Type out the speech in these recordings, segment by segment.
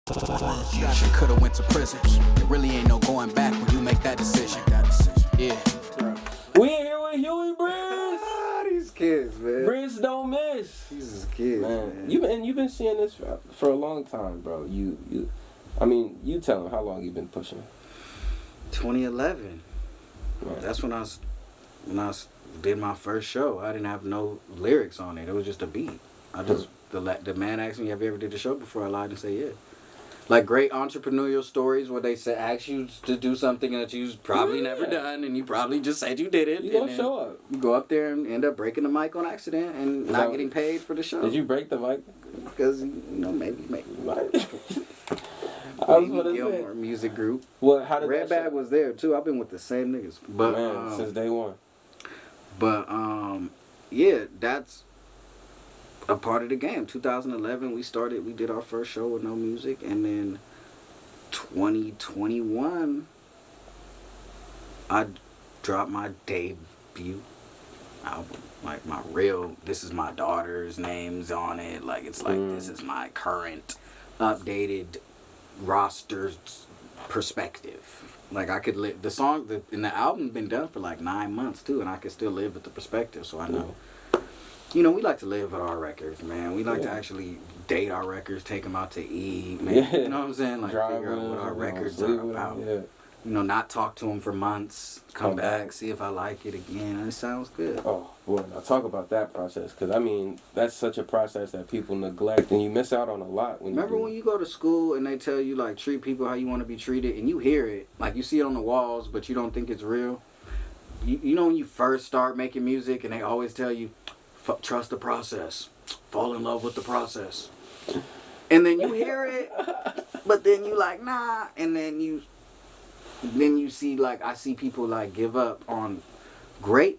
You could've went to prison. There really ain't no going back when you make that decision. Yeah. We in here with Huey BRISS. These kids, man. BRISS don't miss. These kids, man. You've been seeing this for a long time, bro. I mean, you tell them how long you been pushing. 2011. Man. That's when I did my first show. I didn't have no lyrics on it. It was just a beat. I just the man asked me, "Have you ever did a show before?" I lied and say, "Yeah." Like great entrepreneurial stories where they ask you to do something that you've probably never done, and you probably just said you did it. You gonna show up. You go up there and end up breaking the mic on accident and not getting paid for the show. Did you break the mic? Because, maybe. I was gonna say. Music group. Well, how did Red Bag was there too. I've been with the same niggas. But, man, since day one. But, yeah, that's a part of the game. 2011, we did our first show with no music, and then 2021, I dropped my debut album. Like my real, this is my daughter's names on it. Like it's like this is my current, updated roster perspective. Like I could live the song and the album been done for like 9 months too, and I could still live with the perspective. So I know. You know, we like to live with our records, man. We like to actually date our records, take them out to eat, man. Yeah. You know what I'm saying? Like, figure out what our records are about. Yeah. You know, not talk to them for months, come back, see if I like it again. It sounds good. Oh, boy, now talk about that process. Because, I mean, that's such a process that people neglect, and you miss out on a lot. Remember when you go to school and they tell you, like, treat people how you want to be treated, and you hear it, like, you see it on the walls, but you don't think it's real? You know when you first start making music, and they always tell you, trust the process. Fall in love with the process. And then you hear it, but then you like, nah. And then you see, like, I see people, like, give up on great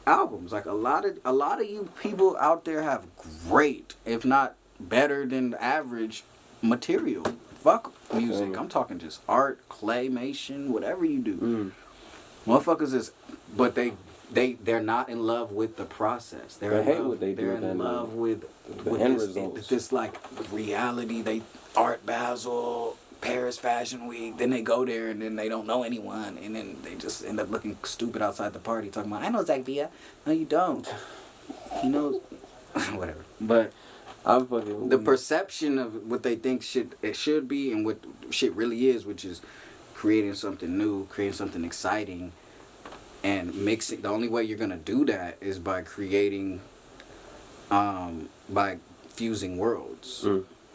albums. Like, a lot of you people out there have great, if not better than average, material. Fuck music. I'm talking just art, claymation, whatever you do. Motherfuckers is, but they're not in love with the process. They hate what they do. They're in love with the end results. This like reality. They Art Basel, Paris Fashion Week. Then they go there and then they don't know anyone, and then they just end up looking stupid outside the party, talking about, "I know Zach Villa." No, you don't. He knows. Whatever. But the perception of what they think it should be and what shit really is, which is creating something new, creating something exciting. And mixing, the only way you're going to do that is by creating, by fusing worlds.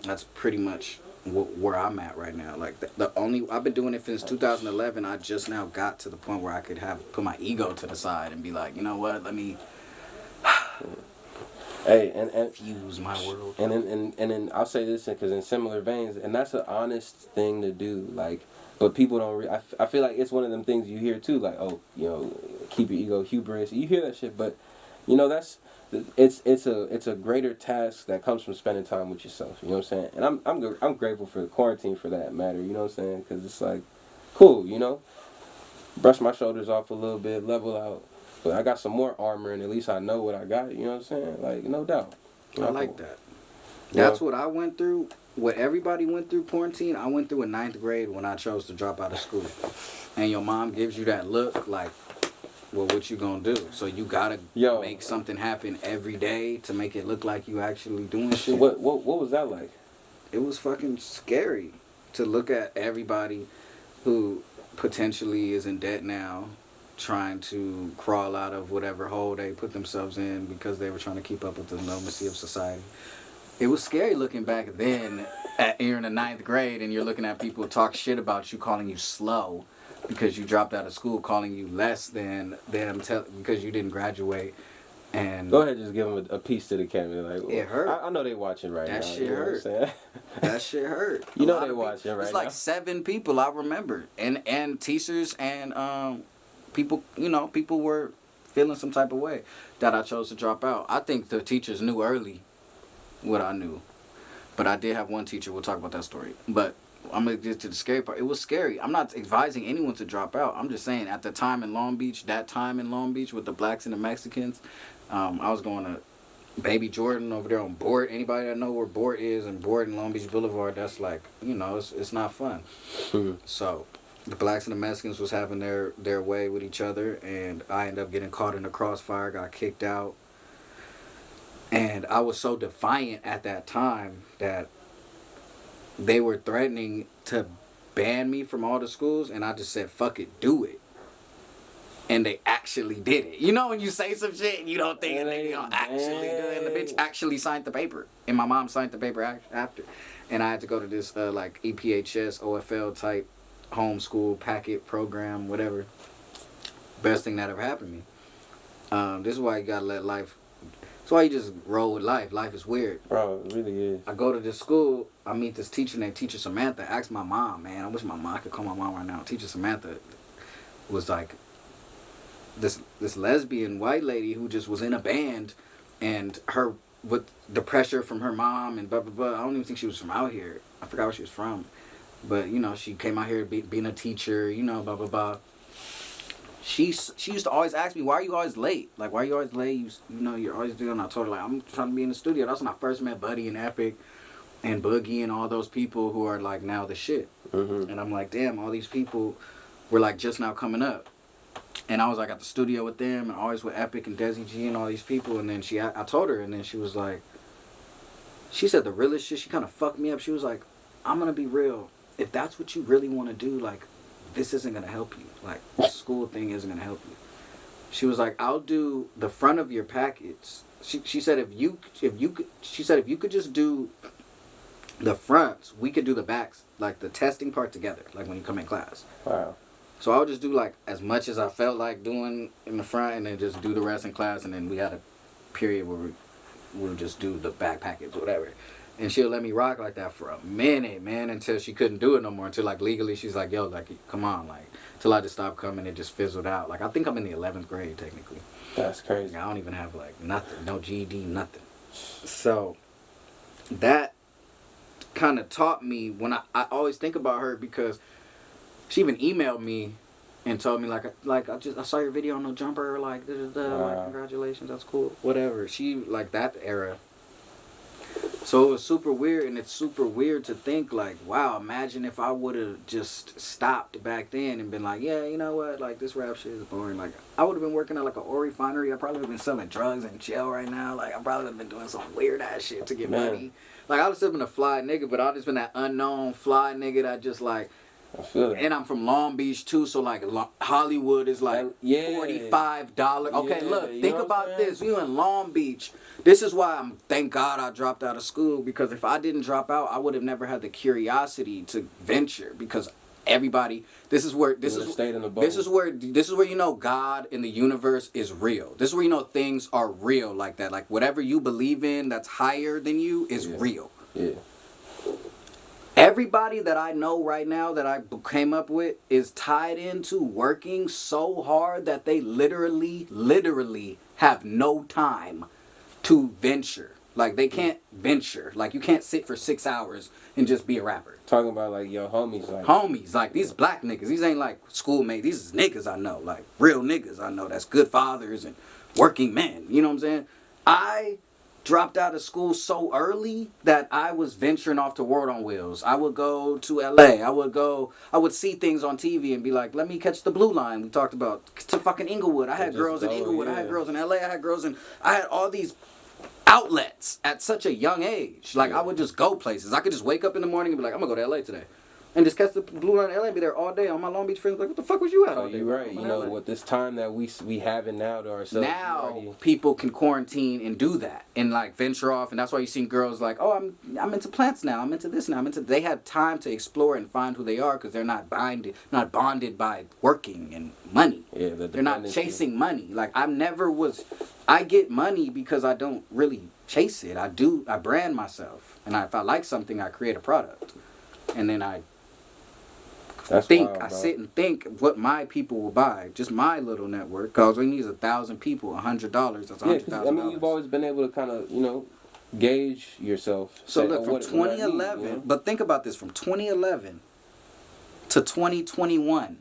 That's pretty much where I'm at right now. Like, I've been doing it since 2011. I just now got to the point where I could put my ego to the side and be like, you know what, let me and fuse my world. And then I'll say this because in similar veins, and that's an honest thing to do, like, but people don't. I feel like it's one of them things you hear too, like, oh, you know, keep your ego, hubris. You hear that shit, but you know it's a greater task that comes from spending time with yourself. You know what I'm saying? And I'm grateful for the quarantine for that matter. You know what I'm saying? Because it's like, cool, you know, brush my shoulders off a little bit, level out. But I got some more armor, and at least I know what I got. You know what I'm saying? Like, no doubt. I like that. That's what I went through. What everybody went through quarantine, I went through in 9th grade when I chose to drop out of school. And your mom gives you that look like, well, what you gonna do? So you gotta make something happen every day to make it look like you actually doing shit. What was that like? It was fucking scary to look at everybody who potentially is in debt now, trying to crawl out of whatever hole they put themselves in because they were trying to keep up with the normalcy of society. It was scary looking back then. You're in the 9th grade and you're looking at people talk shit about you, calling you slow because you dropped out of school, calling you less than them because you didn't graduate. And go ahead, just give them a piece to the camera. Like, well, it hurt. I know they watching right now. That shit hurt. That shit hurt. You know they watching right now. It's like 7 people I remember, and teachers and people. You know, people were feeling some type of way that I chose to drop out. I think the teachers knew early what I knew, but I did have one teacher. We'll talk about that story. But I'm gonna get to the scary part. It was scary. I'm not advising anyone to drop out. I'm just saying at the time in Long Beach, with the blacks and the Mexicans, I was going to Baby Jordan over there on Board. Anybody that know where Board is and Board and Long Beach Boulevard, that's like, you know, it's not fun. So the blacks and the Mexicans was having their way with each other, and I ended up getting caught in the crossfire, got kicked out. And I was so defiant at that time that they were threatening to ban me from all the schools, and I just said, fuck it, do it. And they actually did it. You know when you say some shit and you don't think they're gonna actually do it, and the bitch actually signed the paper. And my mom signed the paper after. And I had to go to this like EPHS, OFL type homeschool packet program, whatever. Best thing that ever happened to me. This is why you gotta let life, that's why you just roll with life. Life is weird. Bro, it really is. I go to this school, I meet this teacher named Teacher Samantha. Ask my mom, man. I wish I could call my mom right now. Teacher Samantha was like this lesbian white lady who just was in a band, and her, with the pressure from her mom and blah blah blah. I don't even think she was from out here. I forgot where she was from, but you know, she came out here being a teacher. You know, blah blah blah. She used to always ask me, why are you always late? Like, why are you always late? You know, you're always doing. I told her, like, I'm trying to be in the studio. That's when I first met Buddy and Epic and Boogie and all those people who are like now the shit. And I'm like, damn, all these people were like just now coming up. And I was like at the studio with them and always with Epic and Desi G and all these people. And then I told her, and then she was like, she said the realest shit. She kind of fucked me up. She was like, I'm going to be real. If that's what you really want to do, like, this isn't going to help you. Like, the school thing isn't going to help you. She was like, I'll do the front of your packets. She said, if you could just do the fronts, we could do the backs, like the testing part together, like when you come in class. Wow. So I would just do like as much as I felt like doing in the front, and then just do the rest in class, and then we had a period where we would just do the back packets, whatever. And she'll let me rock like that for a minute, man, until she couldn't do it no more. Until like legally, she's like, yo, like, come on, like, till I just stopped coming, it just fizzled out. Like, I think I'm in the 11th grade technically. That's crazy. Like, I don't even have like nothing, no GED, nothing. So that kind of taught me, when I always think about her, because she even emailed me and told me I saw your video on No Jumper, like, like, congratulations, that's cool, whatever. She, like, that era. So it was super weird, and it's super weird to think like, wow, imagine if I would have just stopped back then and been like, yeah, you know what, like, this rap shit is boring. Like, I would have been working at like a oil refinery. I probably would have been selling drugs in jail right now. Like, I probably would have been doing some weird ass shit to get money. Like, I would have still been a fly nigga, but I would have just been that unknown fly nigga that just like, I feel that. and I'm from Long Beach too, so like Hollywood is like $45. Okay, Yeah, look, you think know about what I'm saying? this. You in Long Beach. This is why thank God I dropped out of school, because if I didn't drop out, I would have never had the curiosity to venture, because everybody, this is where you know God and the universe is real. This is where you know things are real like that. Like, whatever you believe in that's higher than you is real. Yeah. Everybody that I know right now that I came up with is tied into working so hard that they literally have no time to venture. Like, they can't venture. Like, you can't sit for 6 hours and just be a rapper. Talking about like your homies, like Homies, like these black niggas. These ain't like schoolmates. These is niggas I know, like real niggas I know. That's good fathers and working men. You know what I'm saying? I dropped out of school so early that I was venturing off to World on Wheels. I would go to LA. I would see things on TV and be like, let me catch the blue line we talked about, to fucking Inglewood. I had girls in Inglewood. I had girls in LA. I had all these outlets at such a young age. Like, I would just go places. I could just wake up in the morning and be like, I'm gonna go to LA today. And just catch the blue line in LA and be there all day. On my Long Beach friends like, what the fuck was you at all day? You're right. You know, with this time that we having now to ourselves. Now people can quarantine and do that and like venture off, and that's why you see girls like, oh, I'm into plants now. I'm into this now. They had time to explore and find who they are, because they're not bonded by working and money. Yeah, they're not chasing money. Like, I get money because I don't really chase it. I brand myself, and if I like something, I create a product, and then I sit and think what my people will buy. Just my little network. Because we need 1,000 people, $100. That's $100,000. I mean, you've always been able to kind of, you know, gauge yourself. So look, from 2011, but think about this, from 2011 to 2021.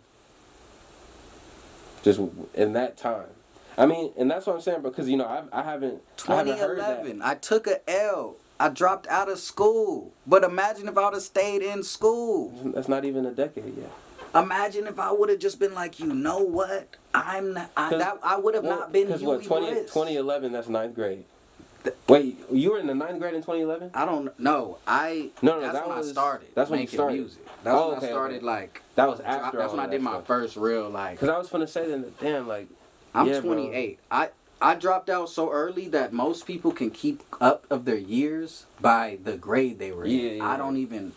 Just in that time. I mean, and that's what I'm saying, because you know, I haven't heard that. 2011, I took a L. I dropped out of school. But imagine if I would have stayed in school. That's not even a decade yet. Imagine if I would have just been like, you know what? I would have not been Huey Briss. 2011, that's 9th grade. Wait, you were in the 9th grade in 2011? I don't know. That's when I started. That's when you making started music. That's when I started like. That was after. That's when I did my first real like. Because I was gonna say that, damn, like. I'm 28. Bro. I dropped out so early that most people can keep up of their years by the grade they were in. I don't even.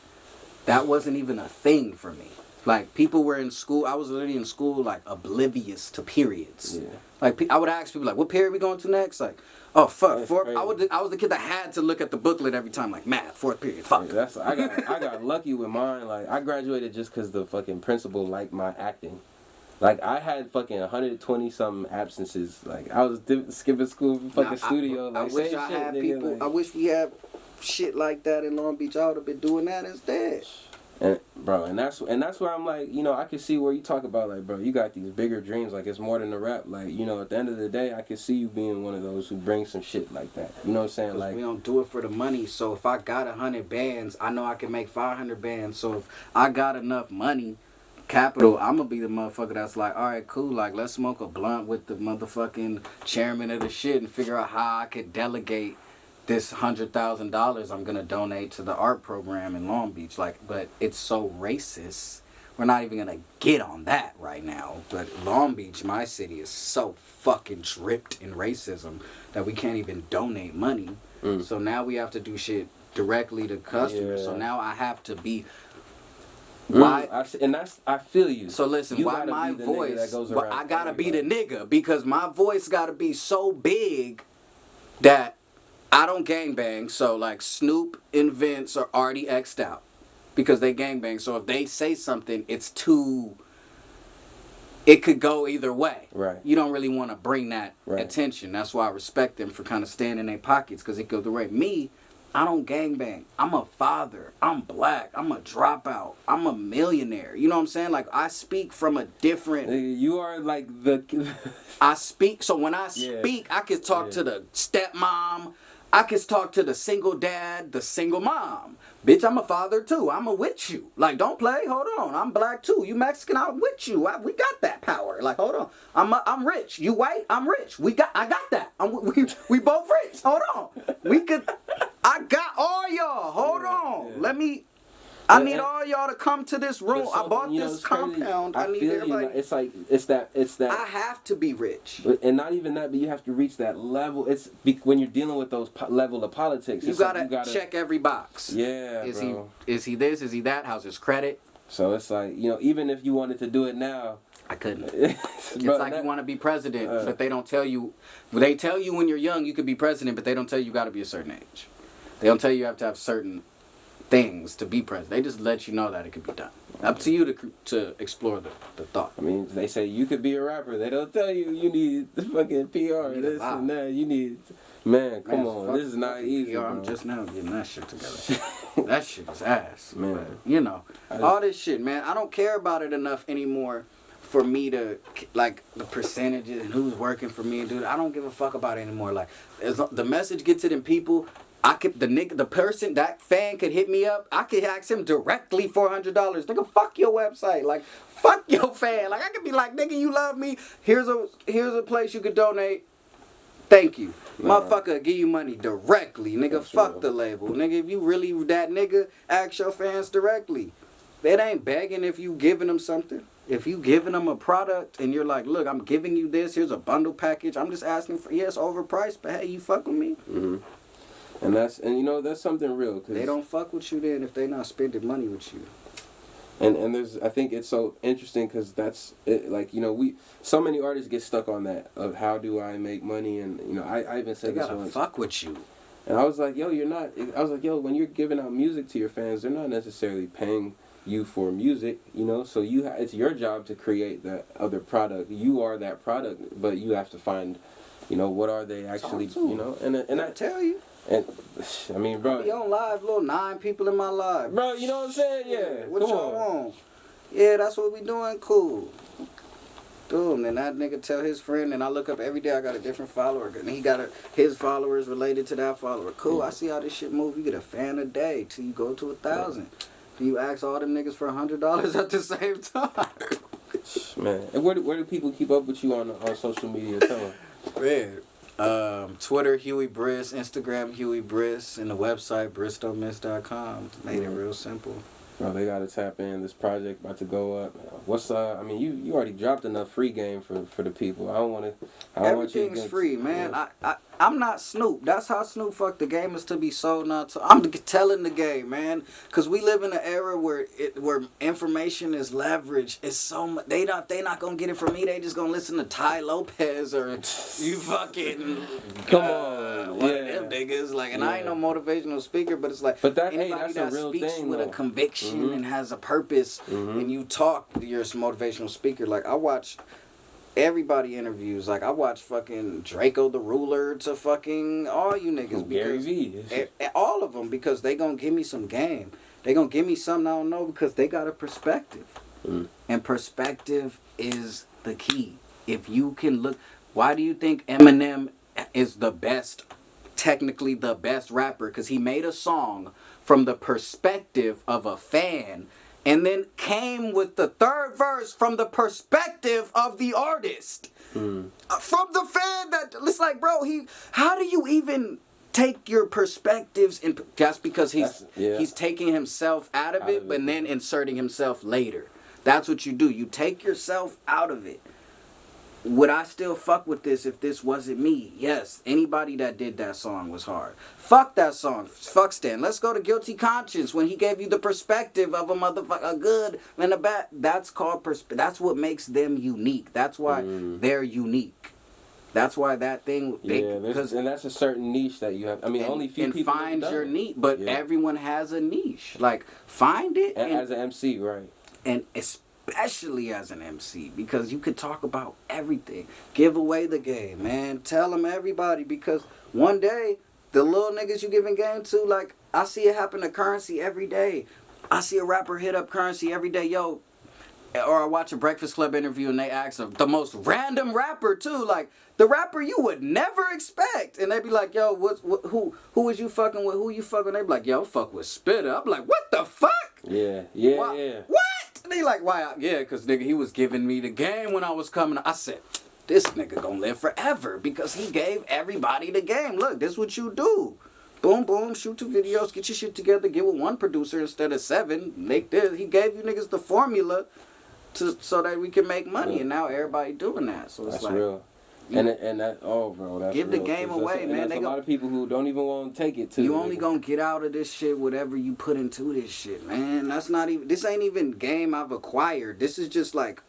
That wasn't even a thing for me. Like, people were in school. I was literally in school, like, oblivious to periods. Yeah. Like, I would ask people, like, what period we going to next? Like, oh, fuck. I was the kid that had to look at the booklet every time, like, math, 4th period, fuck. Yeah, I got lucky with mine. Like, I graduated just because the fucking principal liked my acting. Like, I had fucking 120-something absences. Like, I was skipping school for fucking studio. Like, I wish we had shit like that in Long Beach. I would have been doing that instead. And bro, and that's where I'm like, you know, I can see where you talk about, like, bro, you got these bigger dreams, like it's more than a rap. Like, you know, at the end of the day, I can see you being one of those who brings some shit like that. You know what I'm saying? Like, we don't do it for the money. So if I got 100 bands, I know I can make 500 bands. So if I got enough money, capital, I'm gonna be the motherfucker that's like, all right, cool, like let's smoke a blunt with the motherfucking chairman of the shit and figure out how I could delegate this $100,000 I'm gonna donate to the art program in Long Beach. Like, but it's so racist. We're not even gonna get on that right now. But Long Beach, my city, is so fucking dripped in racism that we can't even donate money. So now we have to do shit directly to customers. So now I have to be. Why? I feel you. So listen, why my voice? I gotta be the nigga because my voice gotta be so big that I don't gangbang, so like Snoop and Vince are already X'd out because they gangbang. So if they say something, it's too. It could go either way. Right. You don't really want to bring that attention. That's why I respect them for kind of staying in their pockets because it goes the way. Me, I don't gangbang. I'm a father. I'm black. I'm a dropout. I'm a millionaire. You know what I'm saying? Like, I speak from a different. You are like the. I speak. So when I speak, I can talk to the stepmom. I can talk to the single dad, the single mom. Bitch, I'm a father too. I'm a with you. Like, don't play. Hold on. I'm black too. You Mexican, I'm with you. We got that power. Like, hold on. I'm rich. You white, I'm rich. I got that. We both rich. Hold on. I got all y'all. Hold on. Let me. I need all y'all to come to this room. I bought this compound. I need everybody. It's that. I have to be rich. And not even that, but you have to reach that level. It's when you're dealing with those level of politics. You gotta check every box. Yeah, Is bro. he this? Is he that? How's his credit? So it's like, you know, even if you wanted to do it now, I couldn't. It's like you want to be president, but they don't tell you. They tell you when you're young you could be president, but they don't tell you got to be a certain age. They don't tell you have to have certain things to be president. They just let you know that it could be done. Up to you to explore the thought. I mean, they say you could be a rapper. They don't tell you need the fucking PR, this and that. You need, man, come on. This is not easy. PR, I'm just now getting that shit together. That shit is ass. Man. But, you know, all this shit, man. I don't care about it enough anymore for me to, like, the percentages and who's working for me and dude. I don't give a fuck about it anymore. Like, as the message gets to them people, the person, that fan could hit me up. I could ask him directly $400. Nigga, fuck your website. Like, fuck your fan. Like, I could be like, nigga, you love me. Here's a place you could donate. Thank you. Motherfucker, give you money directly. Nigga, fuck the label. Nigga, if you really that nigga, ask your fans directly. It ain't begging if you giving them something. If you giving them a product and you're like, look, I'm giving you this. Here's a bundle package. I'm just asking for, yes, overpriced, but hey, you fuck with me. Mm-hmm. And you know, that's something real. Cause they don't fuck with you then if they not spending money with you. And I think it's so interesting because that's it, like, you know, so many artists get stuck on that of how do I make money, and you know, I even said they this gotta once. Fuck with you. And I was like, yo, you're not. I was like, yo, when you're giving out music to your fans, they're not necessarily paying you for music, you know. So it's your job to create that other product. You are that product, but you have to find, you know, what are they actually, you know, and I tell you. And I mean, bro, be on live, little 9 people in my live, bro. You know what I'm saying? Yeah. What y'all want? Yeah, that's what we doing. Cool. Boom, then that nigga tell his friend, and I look up every day, I got a different follower, and he got his followers related to that follower. Cool, I see how this shit move. You get a fan a day till you go to 1,000. Then you ask all them niggas for $100 at the same time. Man, and where do people keep up with you on social media? Tell them. Man, Twitter, Huey BRISS, Instagram, Huey BRISS, and the website, brissdontmiss.com. Made it real simple. Bro, they gotta tap in. This project about to go up. What's I mean, you already dropped enough free game for the people. I don't want to. Everything's free, man. I'm not Snoop. That's how Snoop fucked the game, is to be sold, not to. I'm telling the game, man, because we live in an era where information is leveraged. It's so much. They not gonna get it from me. They just gonna listen to Ty Lopez or you fucking come on, one of them niggas. Like, and I ain't no motivational speaker, but it's like, anybody that's that a real speaks thing, with though. a conviction and has a purpose, and you talk, you're a motivational speaker. Like, I watch everybody interviews. Like, I watch fucking Draco the Ruler to fucking all you niggas. Gary V. All of them, because they gonna give me some game. They gonna give me something I don't know, because they got a perspective. And perspective is the key. If you can look, why do you think Eminem is the best, technically the best rapper? Because he made a song from the perspective of a fan, and then came with the third verse from the perspective of the artist. From the fan, that it's like, bro, how do you even take your perspectives and that's because he's taking himself out of it, but then inserting himself later. That's what you do. You take yourself out of it. Would I still fuck with this if this wasn't me? Yes. Anybody that did that song was hard. Fuck that song. Fuck Stan. Let's go to Guilty Conscience when he gave you the perspective of a motherfucker, a good and a bad. That's called that's what makes them unique. That's why they're unique. That's why that thing. And that's a certain niche that you have. I mean, only few people find your niche, but everyone has a niche. Like, find it. And as an MC, right? And especially as an MC, because you could talk about everything. Give away the game, man. Tell them everybody, because one day, the little niggas you giving game to, like, I see it happen to Currency every day. I see a rapper hit up Currency every day, yo. Or I watch a Breakfast Club interview and they ask them, the most random rapper too, like, the rapper you would never expect. And they be like, yo, who was you fucking with? Who you fucking with? They be like, yo, fuck with Spitter. I'm like, what the fuck? Yeah. What? They like, why? Yeah, because nigga, he was giving me the game when I was coming. I said, this nigga gonna live forever because he gave everybody the game. Look, this what you do. Boom, boom, shoot 2 videos, get your shit together, get with 1 producer instead of 7. Make this. He gave you niggas the formula so that we can make money, and now everybody doing that. So it's that's like, real. And that, bro, that's give real. the game away, man. There's a lot of people who don't even want to take it too. You only gonna get out of this shit whatever you put into this shit, man. That's not even. This ain't even game I've acquired. This is just like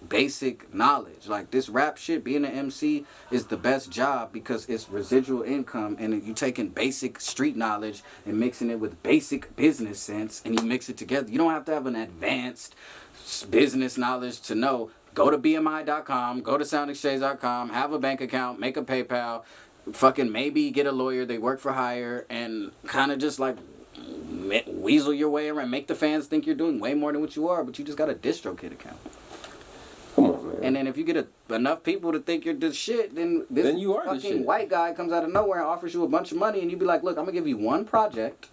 basic knowledge. Like, this rap shit, being an MC is the best job because it's residual income, and you taking basic street knowledge and mixing it with basic business sense, and you mix it together. You don't have to have an advanced business knowledge to know. Go to BMI.com, go to SoundExchange.com, have a bank account, make a PayPal, fucking maybe get a lawyer, they work for hire, and kind of just like weasel your way around, make the fans think you're doing way more than what you are, but you just got a DistroKid account. Come on, man. And then if you get enough people to think you're the shit, then you are the shit. fucking white guy comes out of nowhere and offers you a bunch of money, and you be like, look, I'm going to give you 1 project.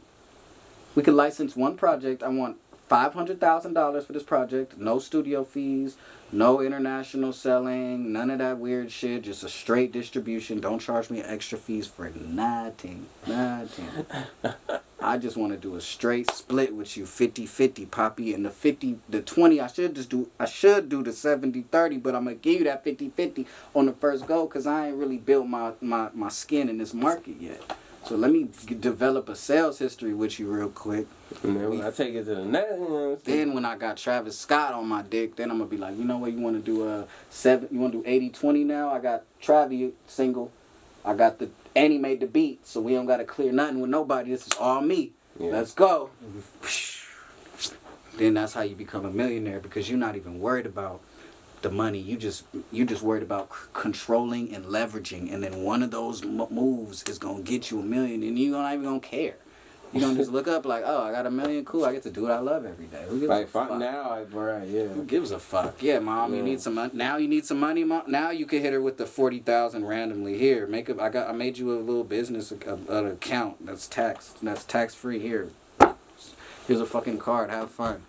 We can license 1 project. I want $500,000 for this project. No studio fees. No international selling, none of that weird shit, just a straight distribution. Don't charge me extra fees for nothing. I just want to do a straight split with you, 50-50, Poppy. And the 20, I should do the 70-30, but I'm going to give you that 50-50 on the first go because I ain't really built my skin in this market yet. So let me develop a sales history with you real quick. And then when I take it to the next, then when I got Travis Scott on my dick, then I'm gonna be like, you know what, you want to do you want to do 80-20 now? I got Travis single, I got and he made the beat, so we don't gotta clear nothing with nobody. This is all me. Yeah. Let's go. Then that's how you become a millionaire, because you're not even worried about the money. You just worried about controlling and leveraging, and then one of those moves is gonna get you $1 million, and you're not even gonna care. You don't just look up like, oh, I got $1 million, cool. I get to do what I love every day. Who gives Like a fuck? yeah. Who gives a fuck? Yeah, mom, you need some money. Now you need some money, mom. Now you can hit her with the 40,000 randomly. Here, I made you a little business an account that's tax free. Here, here's a fucking card. Have fun.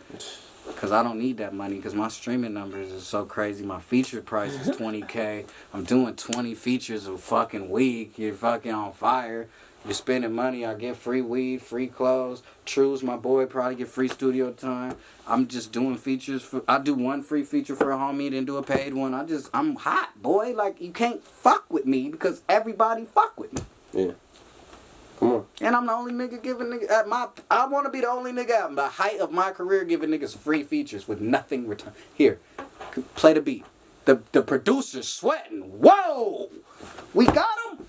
Cause I don't need that money. Cause my streaming numbers is so crazy. My feature price is 20K. I'm doing 20 features a fucking week. You're fucking on fire. You're spending money. I get free weed, free clothes. True's my boy, probably get free studio time. I'm just doing features I do one free feature for a homie, then do a paid one. I'm hot, boy. Like, you can't fuck with me because everybody fuck with me. Yeah. Come on. And I'm the only nigga giving I want to be the only nigga at the height of my career giving niggas free features with nothing return. Here, play the beat. The producer's sweating. Whoa! We got him?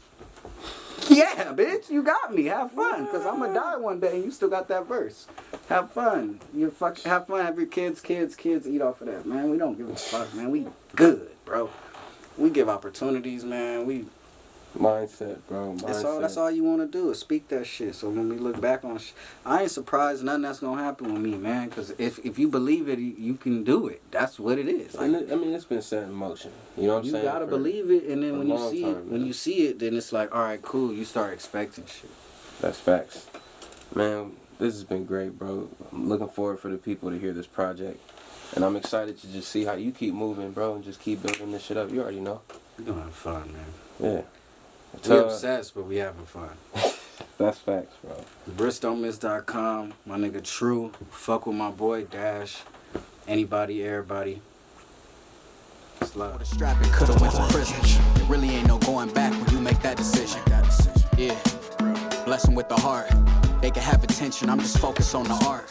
Yeah, bitch, you got me. Have fun, because I'm going to die one day and you still got that verse. Have fun. Have fun. Have your kids eat off of that, man. We don't give a fuck, man. We good, bro. We give opportunities, man. Mindset, bro. That's all you want to do is speak that shit. So when we look back on I ain't surprised nothing that's going to happen with me, man. Because if you believe it, you can do it. That's what it is. Like, I mean, it's been set in motion. You know what I'm saying? You got to believe it. And then when you see it, then it's like, all right, cool. You start expecting shit. That's facts. Man, this has been great, bro. I'm looking forward for the people to hear this project. And I'm excited to just see how you keep moving, bro, and just keep building this shit up. You already know. We're going to have fun, man. Yeah. We obsessed, but we having fun. That's facts, bro. BRISS.com, my nigga True. Fuck with my boy Dash. Anybody, everybody. It's love. The strapping could've went to prison. It really ain't no going back when you make that decision. Yeah. Bless 'em with the heart. They can have attention. I'm just focused on the art.